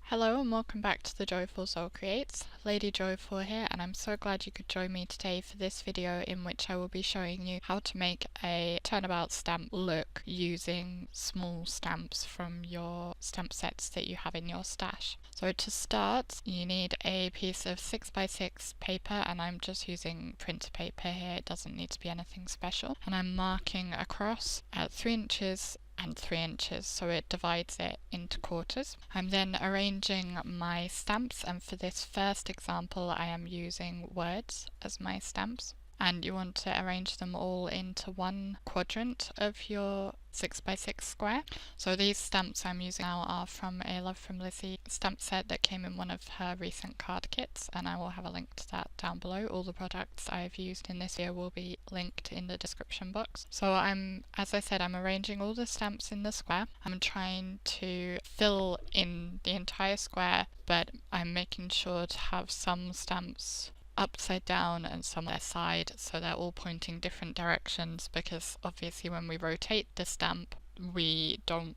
Hello and welcome back to the Joyful Soul Creates. Lady Joyful here, and I'm so glad you could join me today for this video in which I will be showing you how to make a turnabout stamp look using small stamps from your stamp sets that you have in your stash. So to start, you need a piece of 6x6 paper, and I'm just using printer paper here. It doesn't need to be anything special. And I'm marking across at 3 inches and 3 inches, so it divides it into quarters. I'm then arranging my stamps, and for this first example I am using words as my stamps, and you want to arrange them all into one quadrant of your 6x6 square. So these stamps I'm using now are from a Love from Lizi stamp set that came in one of her recent card kits, and I will have a link to that down below. All the products I've used in this video will be linked in the description box. So as I said, I'm arranging all the stamps in the square. I'm trying to fill in the entire square, but I'm making sure to have some stamps upside down and some on their side, so they're all pointing different directions, because obviously when we rotate the stamp we don't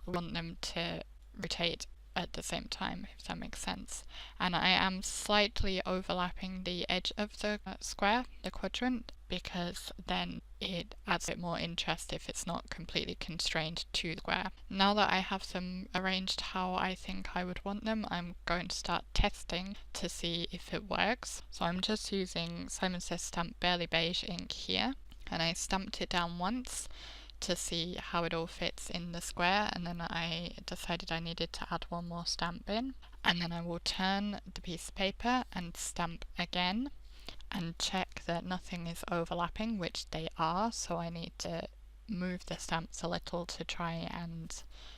want them to rotate at the same time, if that makes sense. And I am slightly overlapping the edge of the square, the quadrant, because then it adds a bit more interest if it's not completely constrained to the square. Now that I have them arranged how I think I would want them, I'm going to start testing to see if it works. So I'm just using Simon Says Stamp Barely Beige ink here, and I stamped it down once to see how it all fits in the square, and then I decided I needed to add one more stamp in, and then I will turn the piece of paper and stamp again and check that nothing is overlapping, which they are, so I need to move the stamps a little to try and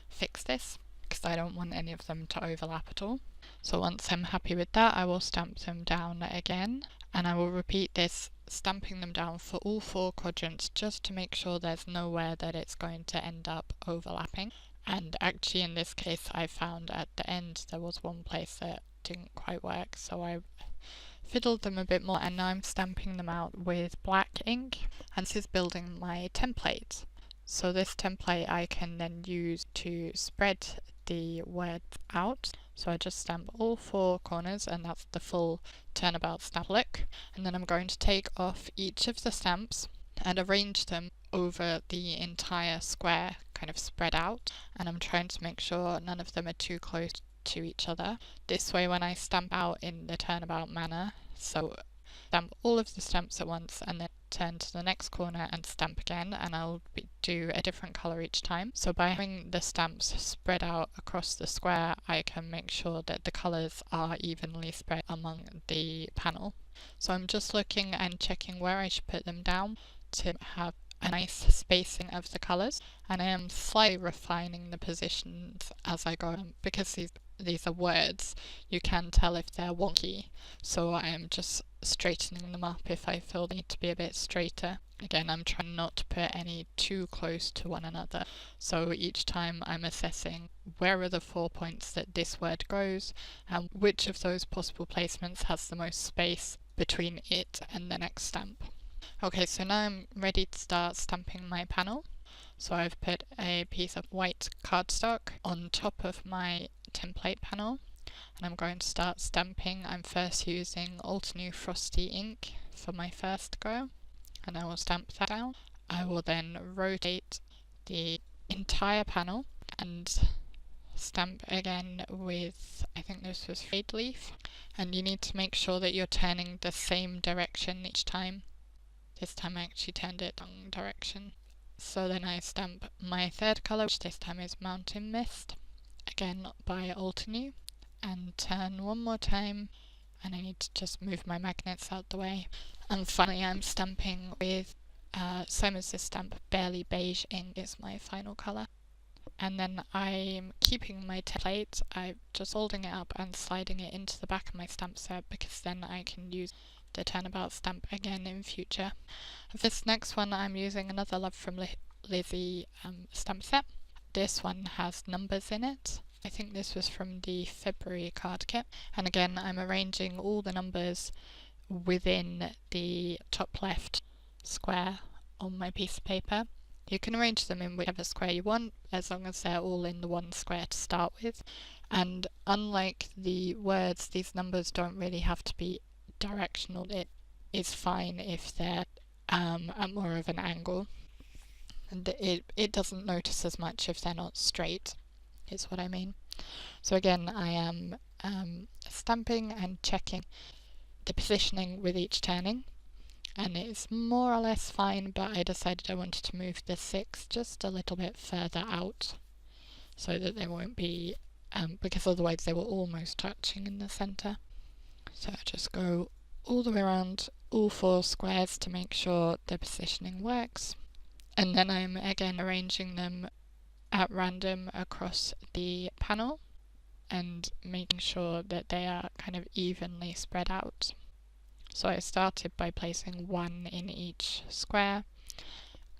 fix this, because I don't want any of them to overlap at all. So once I'm happy with that, I will stamp them down again, and I will repeat this, stamping them down for all 4 quadrants, just to make sure there's nowhere that it's going to end up overlapping. And actually in this case I found at the end there was one place that didn't quite work, so I fiddled them a bit more, and now I'm stamping them out with black ink, and this is building my template. So this template I can then use to spread the words out. So I just stamp all 4 corners, and that's the full turnabout stamp look. And then I'm going to take off each of the stamps and arrange them over the entire square, kind of spread out, and I'm trying to make sure none of them are too close to each other. This way when I stamp out in the turnabout manner, so stamp all of the stamps at once and then turn to the next corner and stamp again, and I'll do a different colour each time. So by having the stamps spread out across the square, I can make sure that the colours are evenly spread among the panel. So I'm just looking and checking where I should put them down to have a nice spacing of the colours, and I am slightly refining the positions as I go, because these are words, you can tell if they're wonky, so I am just straightening them up if I feel they need to be a bit straighter. Again, I'm trying not to put any too close to one another, so each time I'm assessing where are the 4 points that this word goes, and which of those possible placements has the most space between it and the next stamp. Okay, so now I'm ready to start stamping my panel. So I've put a piece of white cardstock on top of my template panel, and I'm going to start stamping. I'm first using Altenew Frosty ink for my first go, and I will stamp that down. I will then rotate the entire panel and stamp again with, I think this was Frayed leaf, and you need to make sure that you're turning the same direction each time. This time I actually turned it the wrong direction. So then I stamp my third colour, which this time is Mountain Mist, again by Altenew, and turn one more time, and I need to just move my magnets out the way. And finally I'm stamping with Simon Says Stamp Barely Beige ink is my final colour. And then I'm keeping my template, I'm just folding it up and sliding it into the back of my stamp set, because then I can use the turnabout stamp again in future. For this next one I'm using another Love from Lizi stamp set. This one has numbers in it. I think this was from the February card kit, and again I'm arranging all the numbers within the top left square on my piece of paper. You can arrange them in whichever square you want, as long as they're all in the one square to start with. And unlike the words, these numbers don't really have to be directional. It is fine if they're at more of an angle. And it doesn't notice as much if they're not straight, is what I mean. So again, I am stamping and checking the positioning with each turning, and it's more or less fine, but I decided I wanted to move the 6 just a little bit further out so that they won't be, because otherwise they were almost touching in the centre. So I just go all the way around all 4 squares to make sure the positioning works, and then I'm again arranging them at random across the panel and making sure that they are kind of evenly spread out. So I started by placing 1 in each square,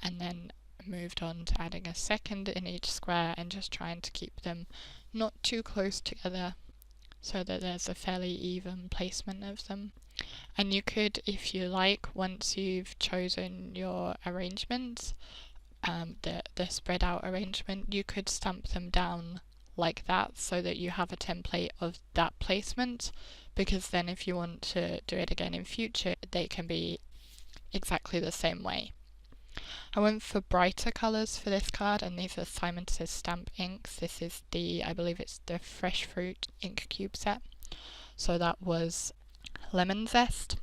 and then moved on to adding a 2nd in each square, and just trying to keep them not too close together so that there's a fairly even placement of them. And you could, if you like, once you've chosen your arrangement, the spread out arrangement, you could stamp them down like that so that you have a template of that placement, because then if you want to do it again in future, they can be exactly the same way. I went for brighter colours for this card, and these are Simon Says Stamp inks. This is I believe it's the Fresh Fruit ink cube set. So that was Lemon Zest,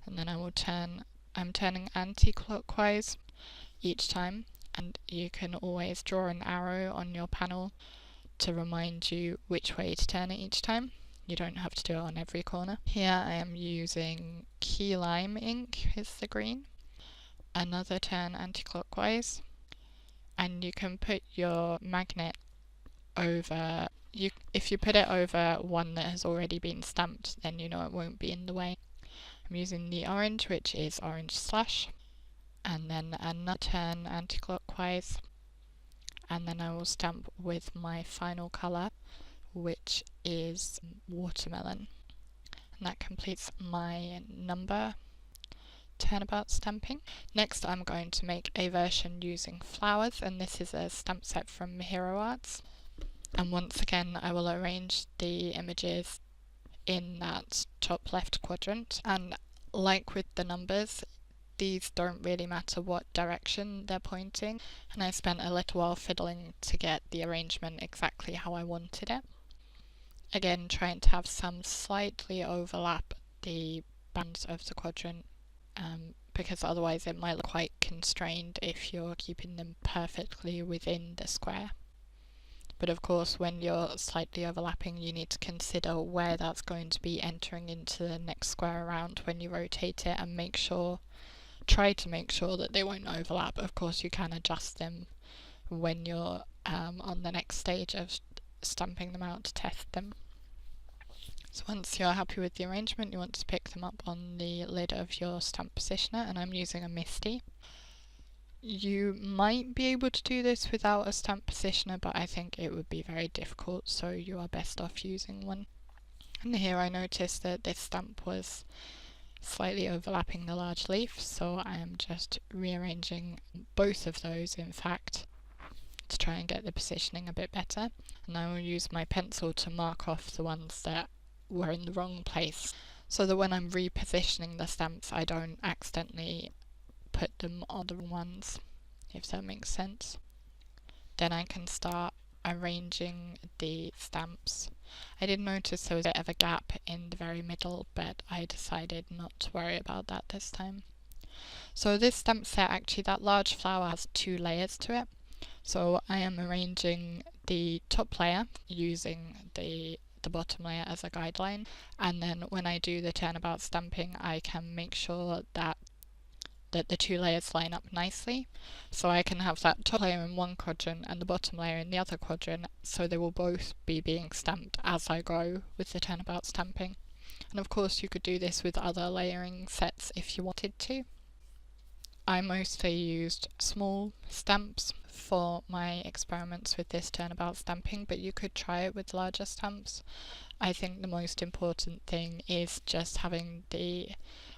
and then I'm turning anti-clockwise each time, and you can always draw an arrow on your panel to remind you which way to turn it each time. You don't have to do it on every corner. Here I am using Key Lime ink, is the green. Another turn anti-clockwise, and you can put your magnet over, if you put it over one that has already been stamped, then you know it won't be in the way. I'm using the orange, which is Orange Slash, and then another turn anti-clockwise, and then I will stamp with my final colour, which is Watermelon. And that completes my number Turnabout stamping. Next I'm going to make a version using flowers, and this is a stamp set from Hero Arts. And once again I will arrange the images in that top left quadrant, and like with the numbers, these don't really matter what direction they're pointing, and I spent a little while fiddling to get the arrangement exactly how I wanted it. Again, trying to have some slightly overlap the bands of the quadrant, because otherwise it might look quite constrained if you're keeping them perfectly within the square. But of course, when you're slightly overlapping, you need to consider where that's going to be entering into the next square around when you rotate it, and try to make sure that they won't overlap. Of course, you can adjust them when you're on the next stage of stamping them out to test them. So once you're happy with the arrangement, you want to pick them up on the lid of your stamp positioner, and I'm using a MISTI. You might be able to do this without a stamp positioner, but I think it would be very difficult, so you are best off using one. And here I noticed that this stamp was slightly overlapping the large leaf, so I am just rearranging both of those, in fact, to try and get the positioning a bit better. And I will use my pencil to mark off the ones that were in the wrong place, so that when I'm repositioning the stamps I don't accidentally put them on the wrong ones, if that makes sense. Then I can start arranging the stamps. I did notice there was a bit of a gap in the very middle, but I decided not to worry about that this time. So this stamp set, actually that large flower has 2 layers to it. So I am arranging the top layer using the bottom layer as a guideline, and then when I do the turnabout stamping I can make sure that the 2 layers line up nicely, so I can have that top layer in one quadrant and the bottom layer in the other quadrant, so they will both be being stamped as I go with the turnabout stamping. And of course you could do this with other layering sets if you wanted to. I mostly used small stamps for my experiments with this turnabout stamping, but you could try it with larger stamps. I think the most important thing is just having the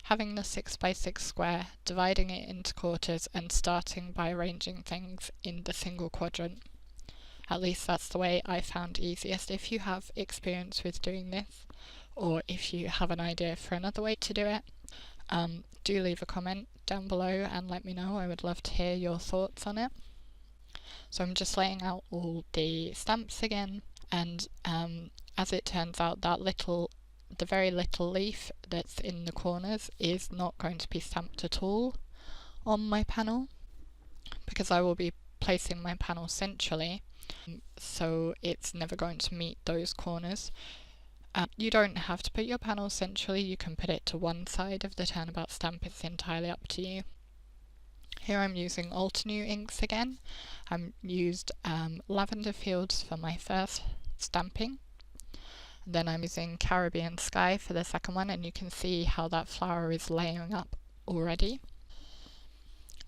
having the 6x6 square, dividing it into quarters and starting by arranging things in the single quadrant. At least that's the way I found easiest. If you have experience with doing this, or if you have an idea for another way to do it, do leave a comment down below and let me know. I would love to hear your thoughts on it. So I'm just laying out all the stamps again, and as it turns out, the very little leaf that's in the corners is not going to be stamped at all on my panel, because I will be placing my panel centrally, so it's never going to meet those corners. You don't have to put your panel centrally, you can put it to one side of the Turnabout stamp, it's entirely up to you. Here I'm using Altenew inks again. I've used Lavender Fields for my first stamping. Then I'm using Caribbean Sky for the second one, and you can see how that flower is layering up already.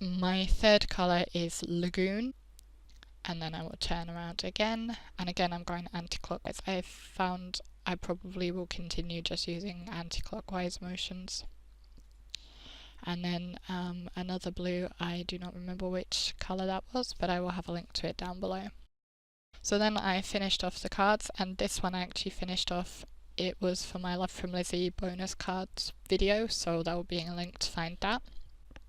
My third colour is Lagoon, and then I will turn around again, and again I'm going anti-clockwise. I've found I probably will continue just using anti-clockwise motions. And then another blue, I do not remember which colour that was, but I will have a link to it down below. So then I finished off the cards, and this one I actually finished off, it was for my Love from Lizi bonus cards video, so there will be a link to find that.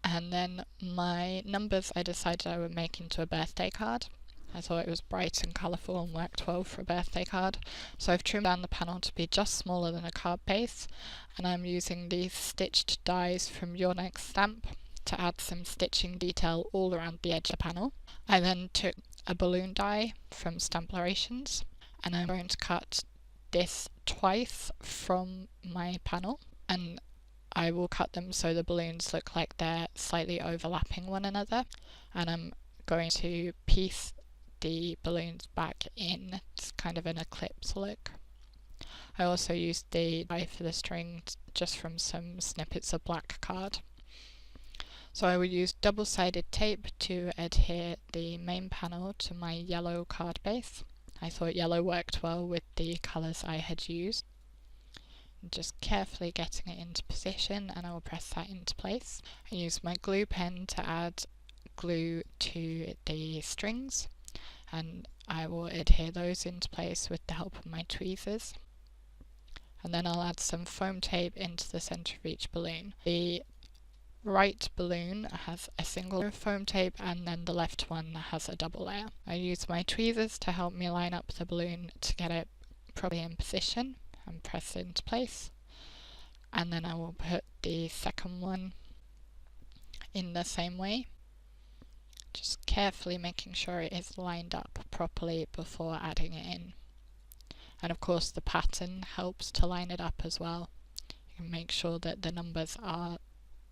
And then my numbers I decided I would make into a birthday card. I thought it was bright and colourful and worked well for a birthday card. So I've trimmed down the panel to be just smaller than a card base, and I'm using these stitched dies from Your Next Stamp to add some stitching detail all around the edge of the panel. I then took a balloon die from STAMPlorations, and I'm going to cut this twice from my panel, and I will cut them so the balloons look like they're slightly overlapping one another, and I'm going to piece the balloons back in. It's kind of an eclipse look. I also used the die for the string just from some snippets of black card. So I will use double-sided tape to adhere the main panel to my yellow card base. I thought yellow worked well with the colours I had used. Just carefully getting it into position, and I will press that into place. I use my glue pen to add glue to the strings, and I will adhere those into place with the help of my tweezers. And then I'll add some foam tape into the centre of each balloon. The right balloon has a single foam tape, and then the left one has a double layer. I use my tweezers to help me line up the balloon to get it properly in position and press it into place. And then I will put the second one in the same way, just carefully making sure it is lined up properly before adding it in. And of course the pattern helps to line it up as well. You can make sure that the numbers are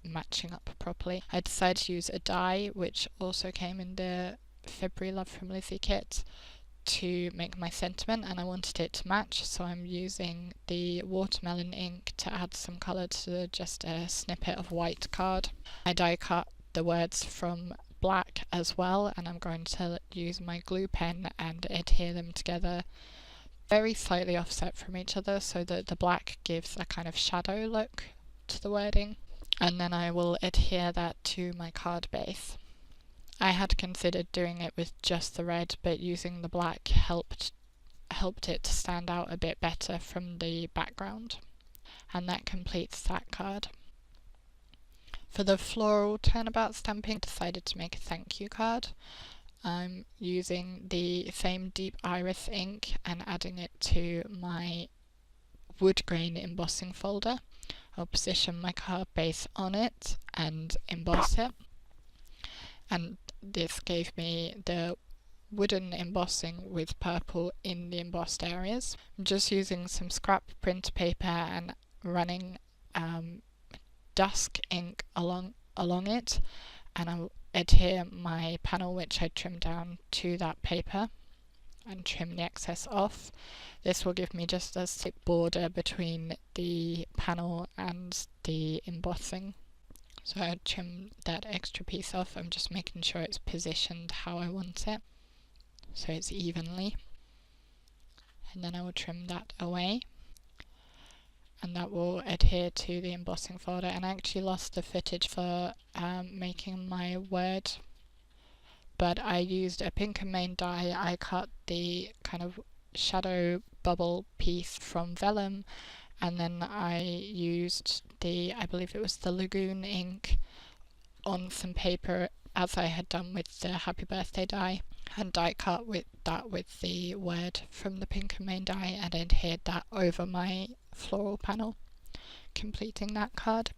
matching up properly. I decided to use a die which also came in the February Love from Lizi kit to make my sentiment, and I wanted it to match, so I'm using the watermelon ink to add some colour to just a snippet of white card. I die cut the words from black as well, and I'm going to use my glue pen and adhere them together very slightly offset from each other so that the black gives a kind of shadow look to the wording, and then I will adhere that to my card base. I had considered doing it with just the red, but using the black helped it to stand out a bit better from the background, and that completes that card. For the floral Turnabout stamping, I decided to make a thank you card. I'm using the same deep iris ink and adding it to my wood grain embossing folder. I'll position my card base on it and emboss it, and this gave me the wooden embossing with purple in the embossed areas. I'm just using some scrap print paper and running dusk ink along it, and I'll adhere my panel which I trimmed down to that paper and trim the excess off. This will give me just a thick border between the panel and the embossing. So I trim that extra piece off. I'm just making sure it's positioned how I want it, so it's evenly. And then I will trim that away. and that will adhere to the embossing folder. And I actually lost the footage for making my word, but I used a pink and main die. I cut the kind of shadow bubble piece from vellum, and then I used I believe it was the Lagoon ink on some paper, as I had done with the Happy Birthday die, and die cut with the word from the pink and main die, and adhered that over my floral panel, completing that card.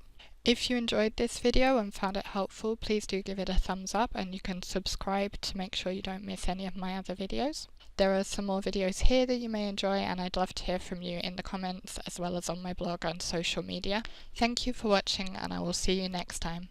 If you enjoyed this video and found it helpful, please do give it a thumbs up, and you can subscribe to make sure you don't miss any of my other videos. There are some more videos here that you may enjoy, and I'd love to hear from you in the comments as well as on my blog and social media. Thank you for watching, and I will see you next time.